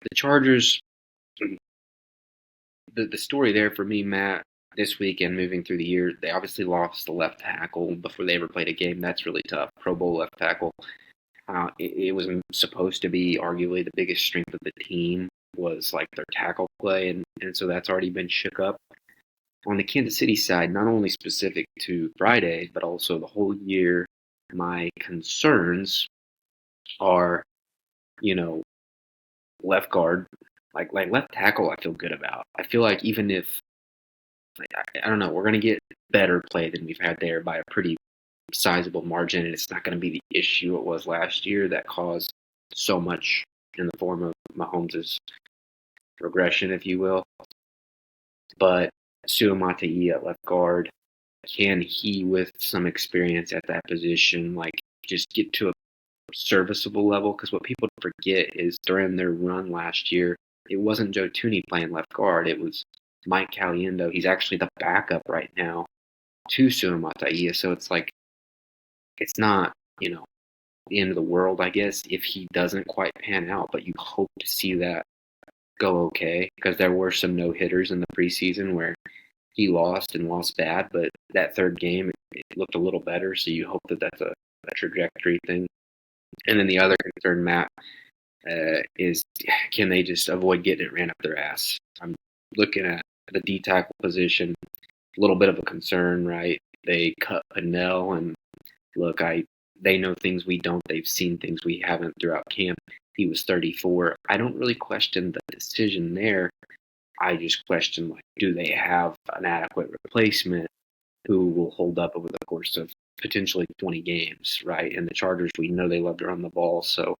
the Chargers, the story there for me, Matt, this weekend moving through the year, they obviously lost the left tackle before they ever played a game. That's really tough. Pro Bowl left tackle. It was supposed to be arguably the biggest strength of the team was like their tackle play, and so that's already been shook up. On the Kansas City side, not only specific to Friday, but also the whole year, my concerns are, you know, left guard, like left tackle. I feel good about. I feel like even if like, I don't know, we're gonna get better play than we've had there by a pretty sizable margin, and it's not going to be the issue it was last year that caused so much in the form of Mahomes' regression, if you will. But Suamata'i at left guard, can he, with some experience at that position, like just get to a serviceable level? Because what people forget is during their run last year, it wasn't Joe Tooney playing left guard. It was Mike Caliendo. He's actually the backup right now to Suamata'i. So it's like, it's not, the end of the world, I guess, if he doesn't quite pan out, but you hope to see that go okay because there were some no hitters in the preseason where he lost and lost bad, but that third game it looked a little better, so you hope that that's a trajectory thing. And then the other concern, Matt, is can they just avoid getting it ran up their ass? I'm looking at the D tackle position, a little bit of a concern, right? They cut Pennell, and look, they know things we don't. They've seen things we haven't throughout camp. He was 34. I don't really question the decision there. I just question, like, do they have an adequate replacement who will hold up over the course of potentially 20 games, right? And the Chargers, we know they love to run the ball, so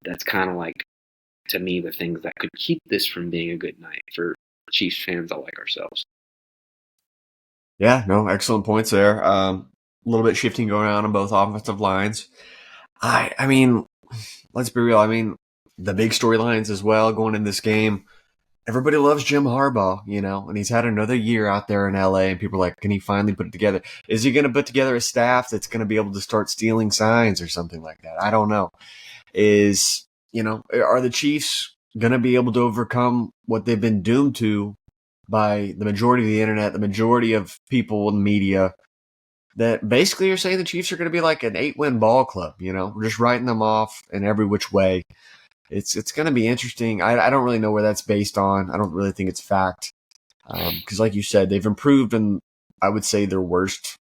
that's kind of like, to me, the things that could keep this from being a good night for Chiefs fans like ourselves. Yeah, no, excellent points there. A little bit shifting going on both offensive lines. I mean, let's be real. I mean, the big storylines as well going in this game. Everybody loves Jim Harbaugh, and he's had another year out there in LA, and people are like, can he finally put it together? Is he going to put together a staff that's going to be able to start stealing signs or something like that? I don't know. Are the Chiefs going to be able to overcome what they've been doomed to by the majority of the internet, the majority of people in the media, that basically are saying the Chiefs are going to be like an 8-win ball club, We're just writing them off in every which way. It's going to be interesting. I don't really know where that's based on. I don't really think it's fact. Because like you said, they've improved in, I would say, their worst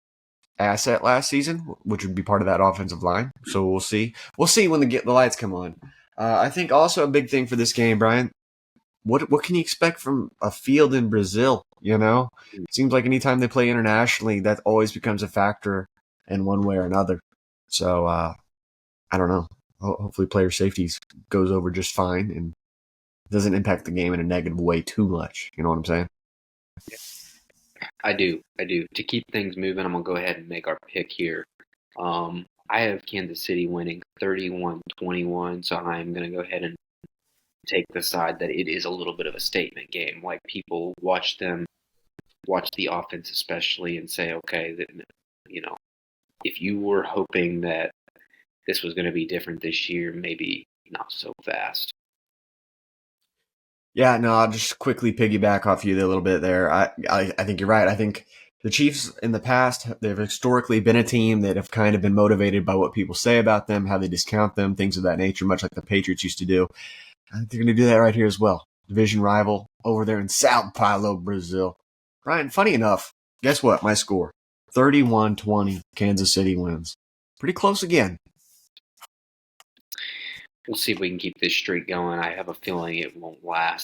asset last season, which would be part of that offensive line. So we'll see. We'll see when the lights come on. I think also a big thing for this game, Brian, what can you expect from a field in Brazil? It seems like anytime they play internationally, that always becomes a factor in one way or another. So I don't know. Hopefully, player safety goes over just fine and doesn't impact the game in a negative way too much. You know what I'm saying? Yeah. I do. To keep things moving, I'm gonna go ahead and make our pick here. I have Kansas City winning 31-21, so I'm gonna go ahead and take the side that it is a little bit of a statement game. Like, people watch the offense especially, and say, okay, that if you were hoping that this was going to be different this year, maybe not so fast. Yeah, no, I'll just quickly piggyback off you a little bit there. I think you're right. I think the Chiefs in the past, they've historically been a team that have kind of been motivated by what people say about them, how they discount them, things of that nature, much like the Patriots used to do. I think they're going to do that right here as well. Division rival over there in Sao Paulo, Brazil. Ryan, funny enough, guess what? My score, 31-20, Kansas City wins. Pretty close again. We'll see if we can keep this streak going. I have a feeling it won't last